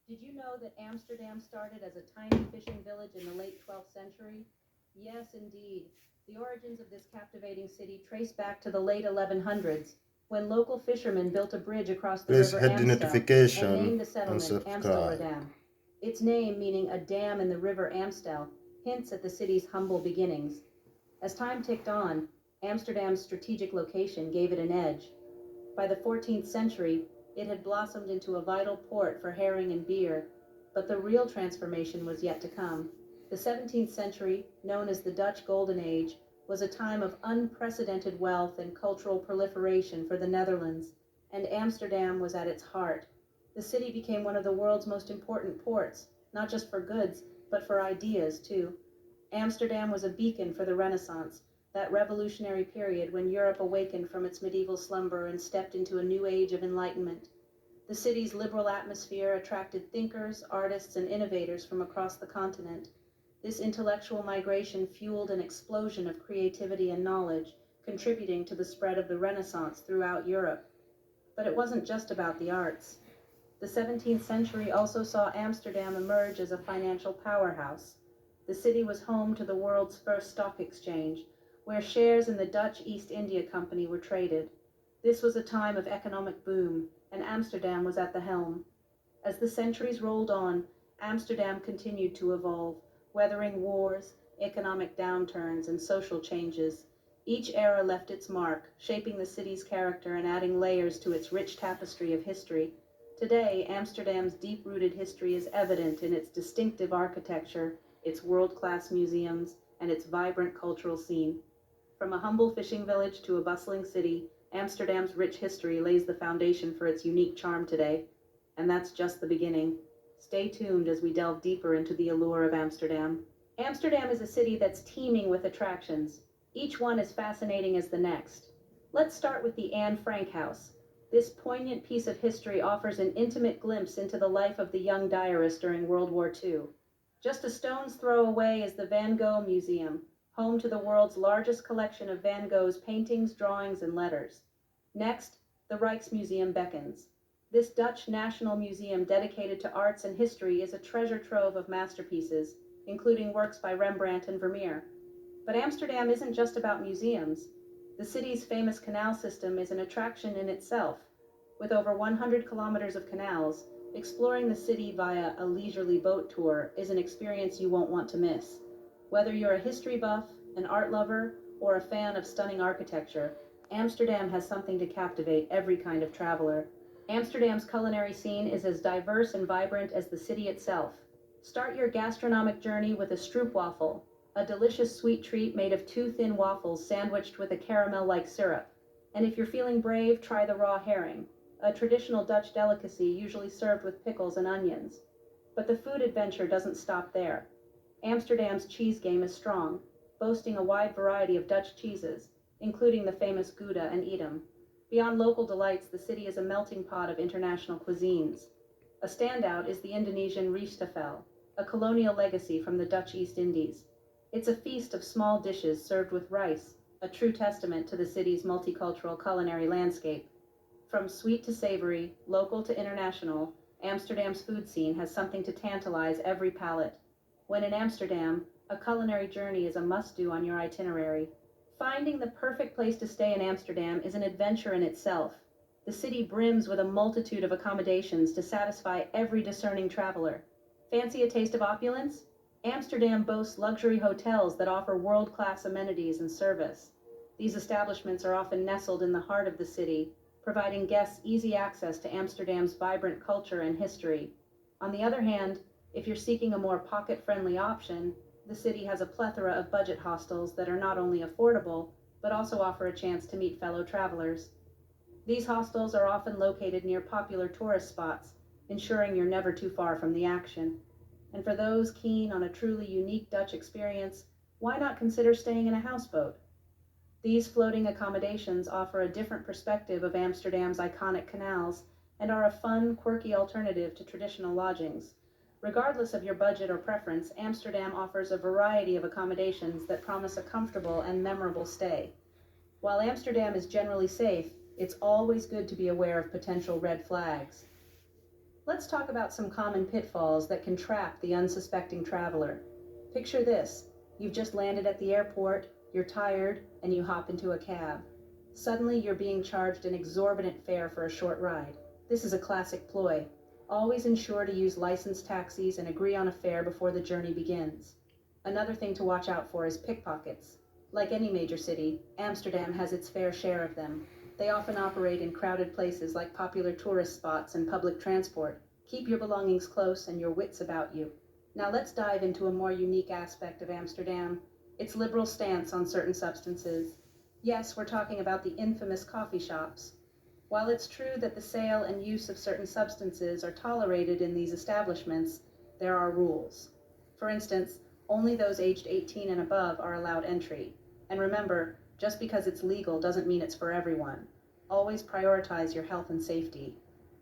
Did you know that Amsterdam started as a tiny fishing village in the late 12th century? Yes, indeed. The origins of this captivating city trace back to the late 1100s, when local fishermen built a bridge across the Please river hit the Amstel and notification named the and settlement subscribe. Amsterdam. Its name, meaning a dam in the river Amstel, hints at the city's humble beginnings. As time ticked on, Amsterdam's strategic location gave it an edge. By the 14th century, it had blossomed into a vital port for herring and beer, but the real transformation was yet to come. The 17th century, known as the Dutch Golden Age, was a time of unprecedented wealth and cultural proliferation for the Netherlands, and Amsterdam was at its heart. The city became one of the world's most important ports, not just for goods, but for ideas, too. Amsterdam was a beacon for the Renaissance, that revolutionary period when Europe awakened from its medieval slumber and stepped into a new age of enlightenment. The city's liberal atmosphere attracted thinkers, artists, and innovators from across the continent. This intellectual migration fueled an explosion of creativity and knowledge, contributing to the spread of the Renaissance throughout Europe. But it wasn't just about the arts. The 17th century also saw Amsterdam emerge as a financial powerhouse. The city was home to the world's first stock exchange, where shares in the Dutch East India Company were traded. This was a time of economic boom, and Amsterdam was at the helm. As the centuries rolled on, Amsterdam continued to evolve, weathering wars, economic downturns, and social changes. Each era left its mark, shaping the city's character and adding layers to its rich tapestry of history. Today, Amsterdam's deep-rooted history is evident in its distinctive architecture, its world-class museums, and its vibrant cultural scene. From a humble fishing village to a bustling city, Amsterdam's rich history lays the foundation for its unique charm today. And that's just the beginning. Stay tuned as we delve deeper into the allure of Amsterdam. Amsterdam is a city that's teeming with attractions, each one as fascinating as the next. Let's start with the Anne Frank House. This poignant piece of history offers an intimate glimpse into the life of the young diarist during World War II. Just a stone's throw away is the Van Gogh Museum, home to the world's largest collection of Van Gogh's paintings, drawings, and letters. Next, the Rijksmuseum beckons. This Dutch national museum dedicated to arts and history is a treasure trove of masterpieces, including works by Rembrandt and Vermeer. But Amsterdam isn't just about museums. The city's famous canal system is an attraction in itself. With over 100 kilometers of canals, exploring the city via a leisurely boat tour is an experience you won't want to miss. Whether you're a history buff, an art lover, or a fan of stunning architecture, Amsterdam has something to captivate every kind of traveler. Amsterdam's culinary scene is as diverse and vibrant as the city itself. Start your gastronomic journey with a stroopwafel, a delicious sweet treat made of two thin waffles sandwiched with a caramel-like syrup. And if you're feeling brave, try the raw herring, a traditional Dutch delicacy usually served with pickles and onions. But the food adventure doesn't stop there. Amsterdam's cheese game is strong, boasting a wide variety of Dutch cheeses, including the famous Gouda and Edam. Beyond local delights, the city is a melting pot of international cuisines. A standout is the Indonesian rijstafel, a colonial legacy from the Dutch East Indies. It's a feast of small dishes served with rice, a true testament to the city's multicultural culinary landscape. From sweet to savory, local to international, Amsterdam's food scene has something to tantalize every palate. When in Amsterdam, a culinary journey is a must-do on your itinerary. Finding the perfect place to stay in Amsterdam is an adventure in itself. The city brims with a multitude of accommodations to satisfy every discerning traveler. Fancy a taste of opulence? Amsterdam boasts luxury hotels that offer world-class amenities and service. These establishments are often nestled in the heart of the city, providing guests easy access to Amsterdam's vibrant culture and history. On the other hand, if you're seeking a more pocket-friendly option, the city has a plethora of budget hostels that are not only affordable, but also offer a chance to meet fellow travelers. These hostels are often located near popular tourist spots, ensuring you're never too far from the action. And for those keen on a truly unique Dutch experience, why not consider staying in a houseboat? These floating accommodations offer a different perspective of Amsterdam's iconic canals and are a fun, quirky alternative to traditional lodgings. Regardless of your budget or preference, Amsterdam offers a variety of accommodations that promise a comfortable and memorable stay. While Amsterdam is generally safe, it's always good to be aware of potential red flags. Let's talk about some common pitfalls that can trap the unsuspecting traveler. Picture this: you've just landed at the airport, you're tired, and you hop into a cab. Suddenly, you're being charged an exorbitant fare for a short ride. This is a classic ploy. Always ensure to use licensed taxis and agree on a fare before the journey begins. Another thing to watch out for is pickpockets. Like any major city, Amsterdam has its fair share of them. They often operate in crowded places like popular tourist spots and public transport. Keep your belongings close and your wits about you. Now let's dive into a more unique aspect of Amsterdam, its liberal stance on certain substances. Yes, we're talking about the infamous coffee shops. While it's true that the sale and use of certain substances are tolerated in these establishments, there are rules. For instance, only those aged 18 and above are allowed entry. And remember, just because it's legal doesn't mean it's for everyone. Always prioritize your health and safety.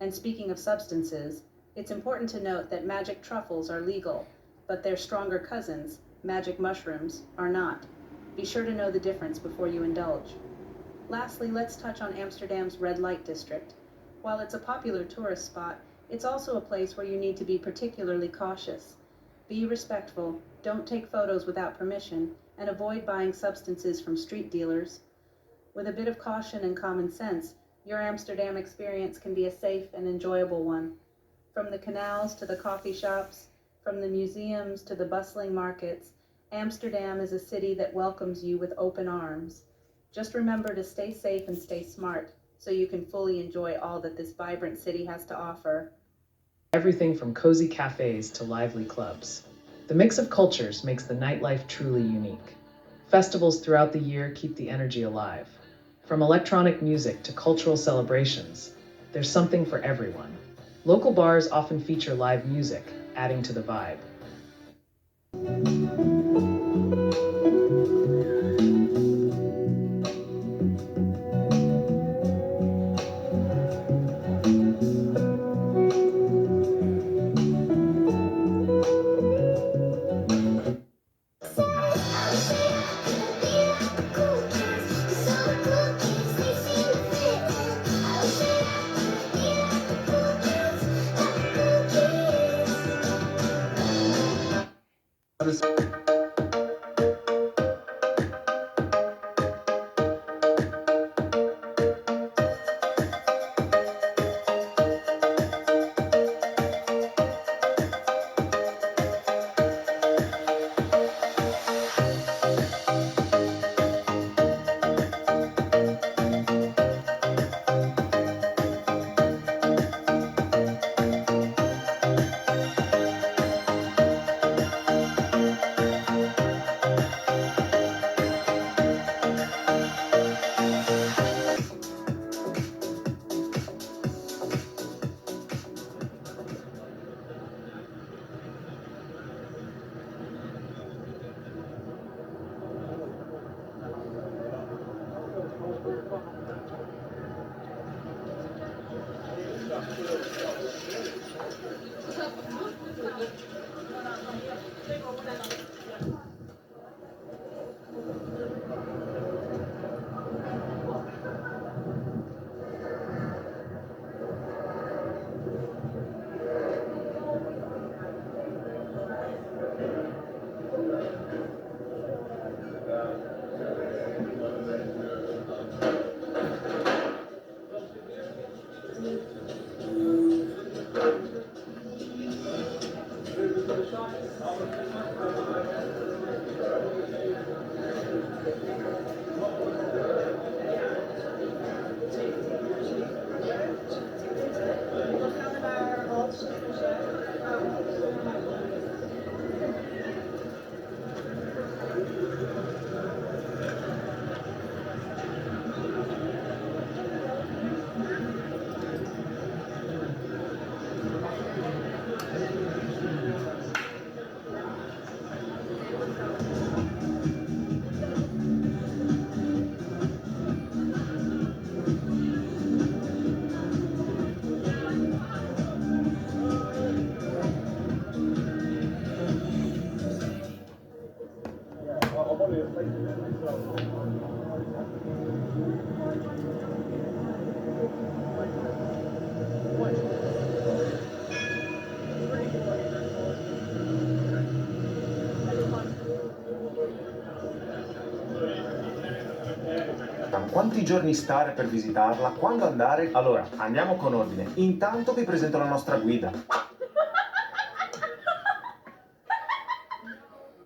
And speaking of substances, it's important to note that magic truffles are legal, but their stronger cousins, magic mushrooms, are not. Be sure to know the difference before you indulge. Lastly, let's touch on Amsterdam's red light district. While it's a popular tourist spot, it's also a place where you need to be particularly cautious. Be respectful, don't take photos without permission, and avoid buying substances from street dealers. With a bit of caution and common sense, your Amsterdam experience can be a safe and enjoyable one. From the canals to the coffee shops, from the museums to the bustling markets, Amsterdam is a city that welcomes you with open arms. Just remember to stay safe and stay smart so you can fully enjoy all that this vibrant city has to offer. Everything from cozy cafes to lively clubs. The mix of cultures makes the nightlife truly unique. Festivals throughout the year keep the energy alive. From electronic music to cultural celebrations, there's something for everyone. Local bars often feature live music, adding to the vibe. quanti giorni stare per visitarla, quando andare. Allora, andiamo con ordine. Intanto vi presento la nostra guida.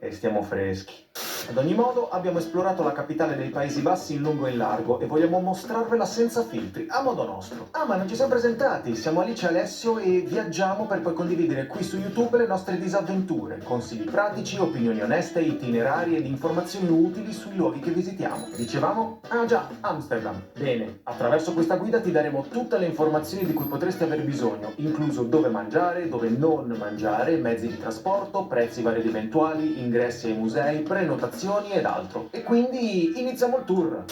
E stiamo freschi. Ad ogni modo, abbiamo esplorato la capitale dei Paesi Bassi in lungo e in largo e vogliamo mostrarvela senza filtri, a modo nostro. Ah, ma non ci siamo presentati! Siamo Alice e Alessio e viaggiamo per poi condividere qui su YouTube le nostre disavventure, consigli pratici, opinioni oneste, itinerari ed informazioni utili sui luoghi che visitiamo. Dicevamo? Ah già, Amsterdam. Bene, attraverso questa guida ti daremo tutte le informazioni di cui potresti aver bisogno, incluso dove mangiare, dove non mangiare, mezzi di trasporto, prezzi vari ed eventuali, ingressi ai musei, prenotazioni ed altro. E quindi iniziamo il tour.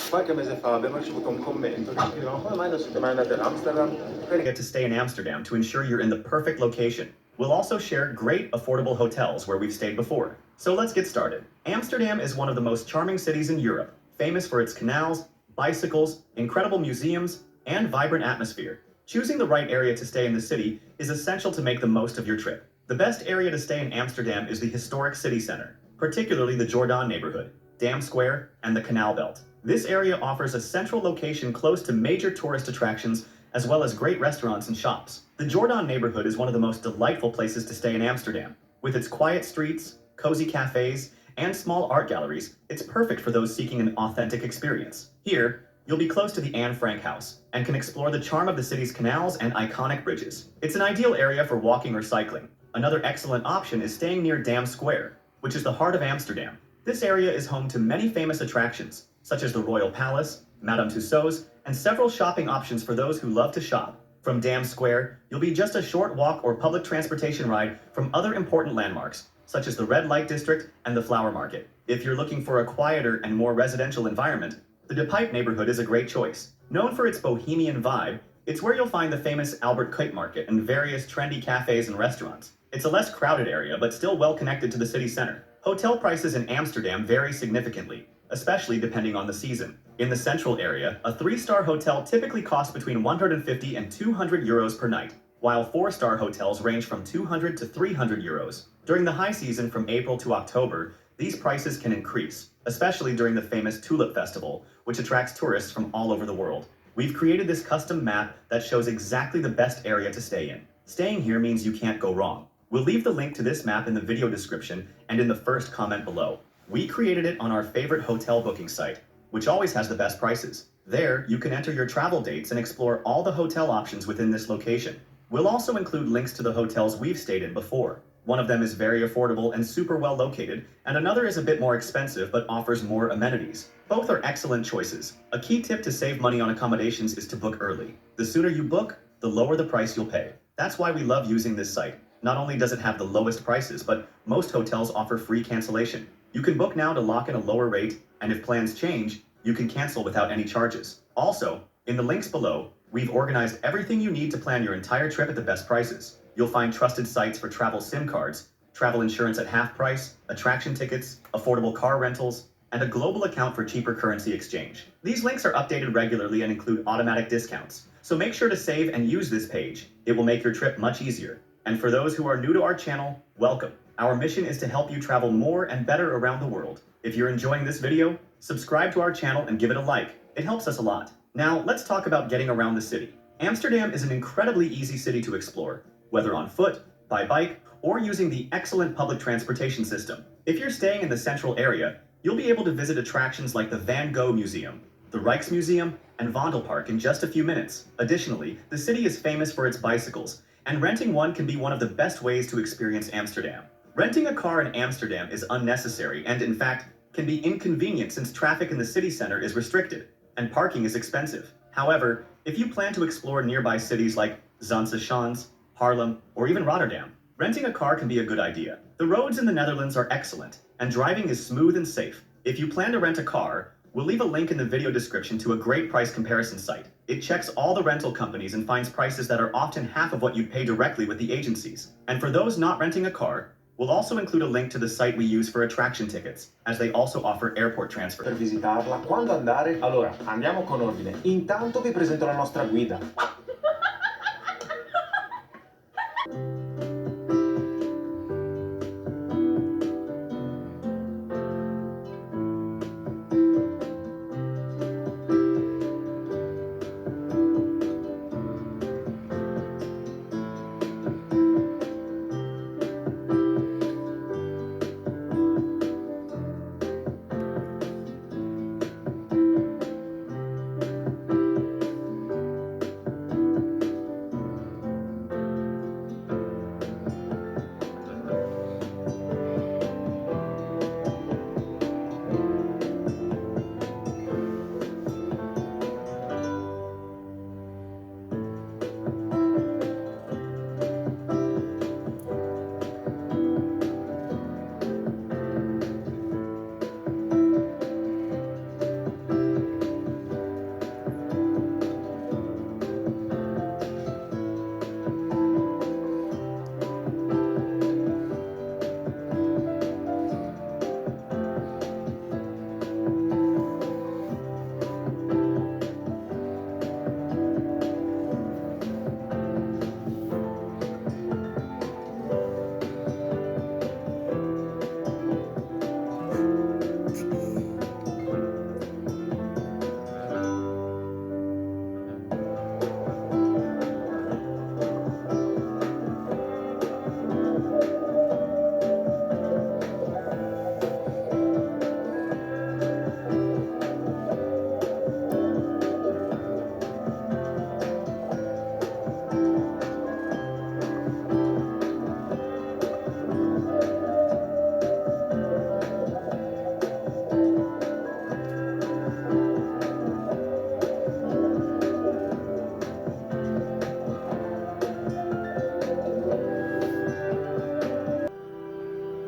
Qualche mese fa abbiamo ricevuto un commento che chiedevano come mai non siete mai andati ad Amsterdam. Get to stay in Amsterdam to ensure you're in the perfect location. We'll also share great affordable hotels where we've stayed before. So let's get started. Amsterdam is one of the most charming cities in Europe, famous for its canals, bicycles, incredible museums, and vibrant atmosphere. Choosing the right area to stay in the city is essential to make the most of your trip. The best area to stay in Amsterdam is the historic city center, particularly the Jordaan neighborhood, Dam Square, and the Canal Belt. This area offers a central location close to major tourist attractions as well as great restaurants and shops. The Jordaan neighborhood is one of the most delightful places to stay in Amsterdam. With its quiet streets, cozy cafes, and small art galleries, it's perfect for those seeking an authentic experience. Here, you'll be close to the Anne Frank House and can explore the charm of the city's canals and iconic bridges. It's an ideal area for walking or cycling. Another excellent option is staying near Dam Square, which is the heart of Amsterdam. This area is home to many famous attractions, such as the Royal Palace, Madame Tussauds, and several shopping options for those who love to shop. From Dam Square, you'll be just a short walk or public transportation ride from other important landmarks, such as the Red Light District and the Flower Market. If you're looking for a quieter and more residential environment, the De Pijp neighborhood is a great choice. Known for its bohemian vibe, it's where you'll find the famous Albert Kuip Market and various trendy cafes and restaurants. It's a less crowded area, but still well connected to the city center. Hotel prices in Amsterdam vary significantly, especially depending on the season. In the central area, a 3-star hotel typically costs between 150 and 200 euros per night, while 4-star hotels range from 200 to 300 euros. During the high season from April to October, these prices can increase, especially during the famous Tulip Festival, which attracts tourists from all over the world. We've created this custom map that shows exactly the best area to stay in. Staying here means you can't go wrong. We'll leave the link to this map in the video description and in the first comment below. We created it on our favorite hotel booking site, which always has the best prices. There, you can enter your travel dates and explore all the hotel options within this location. We'll also include links to the hotels we've stayed in before. One of them is very affordable and super well located, and another is a bit more expensive but offers more amenities. Both are excellent choices. A key tip to save money on accommodations is to book early. The sooner you book, the lower the price you'll pay. That's why we love using this site. Not only does it have the lowest prices, but most hotels offer free cancellation. You can book now to lock in a lower rate, and if plans change, you can cancel without any charges. Also, in the links below, we've organized everything you need to plan your entire trip at the best prices. You'll find trusted sites for travel SIM cards, travel insurance at half price, attraction tickets, affordable car rentals, and a global account for cheaper currency exchange. These links are updated regularly and include automatic discounts, so make sure to save and use this page. It will make your trip much easier. And for those who are new to our channel, welcome. Our mission is to help you travel more and better around the world. If you're enjoying this video, subscribe to our channel and give it a like. It helps us a lot. Now, let's talk about getting around the city. Amsterdam is an incredibly easy city to explore, whether on foot, by bike, or using the excellent public transportation system. If you're staying in the central area, you'll be able to visit attractions like the Van Gogh Museum, the Rijksmuseum, and Vondelpark in just a few minutes. Additionally, the city is famous for its bicycles, and renting one can be one of the best ways to experience Amsterdam. Renting a car in Amsterdam is unnecessary and, in fact, can be inconvenient since traffic in the city center is restricted, and parking is expensive. However, if you plan to explore nearby cities like Zaanstad, Haarlem, or even Rotterdam, renting a car can be a good idea. The roads in the Netherlands are excellent, and driving is smooth and safe. If you plan to rent a car, we'll leave a link in the video description to a great price comparison site. It checks all the rental companies and finds prices that are often half of what you'd pay directly with the agencies. And for those not renting a car, we'll also include a link to the site we use for attraction tickets, as they also offer airport transfer. Per visitarla, quando andare? Allora, andiamo con ordine. Intanto vi presento la nostra guida.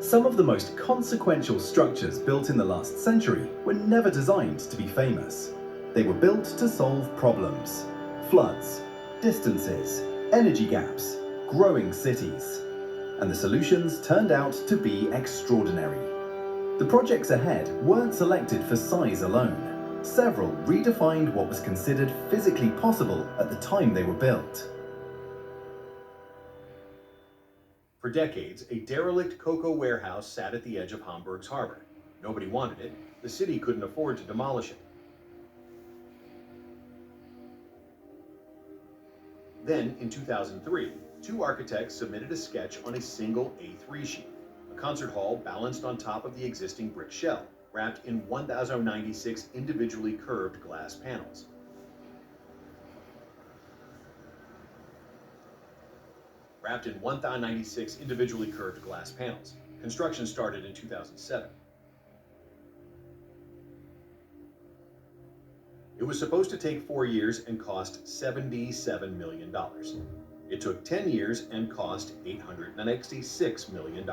Some of the most consequential structures built in the last century were never designed to be famous. They were built to solve problems: floods, distances, energy gaps, growing cities. And the solutions turned out to be extraordinary. The projects ahead weren't selected for size alone. Several redefined what was considered physically possible at the time they were built. For decades, a derelict cocoa warehouse sat at the edge of Hamburg's harbor. Nobody wanted it. The city couldn't afford to demolish it. Then, in 2003, two architects submitted a sketch on a single A3 sheet. A concert hall balanced on top of the existing brick shell, wrapped in 1,096 individually curved glass panels. Construction started in 2007. It was supposed to take 4 years and cost $77 million. It took 10 years and cost $866 million.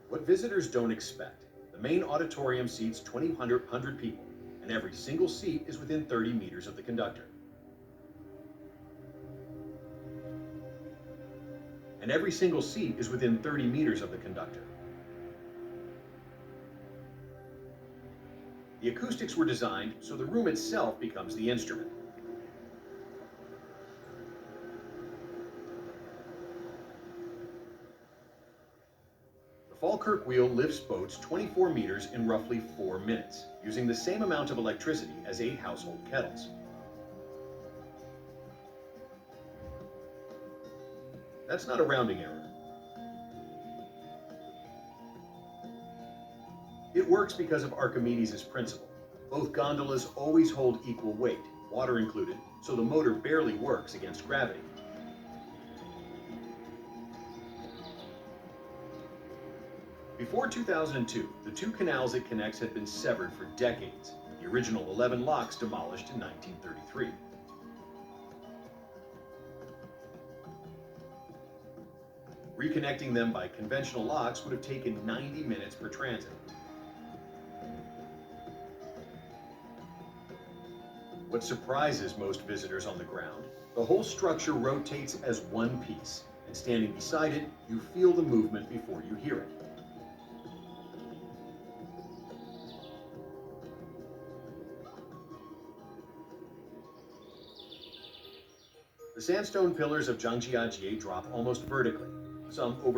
What visitors don't expect: the main auditorium seats 2,100 people, and every single seat is within 30 meters of the conductor. The acoustics were designed so the room itself becomes the instrument. The Falkirk wheel lifts boats 24 meters in roughly 4 minutes, using the same amount of electricity as 8 household kettles. That's not a rounding error. It works because of Archimedes' principle. Both gondolas always hold equal weight, water included, so the motor barely works against gravity. Before 2002, the 2 canals it connects had been severed for decades, the original 11 locks demolished in 1933. Reconnecting them by conventional locks would have taken 90 minutes per transit. What surprises most visitors on the ground: the whole structure rotates as one piece, and standing beside it, you feel the movement before you hear it. The sandstone pillars of Zhangjiajie drop almost vertically, some over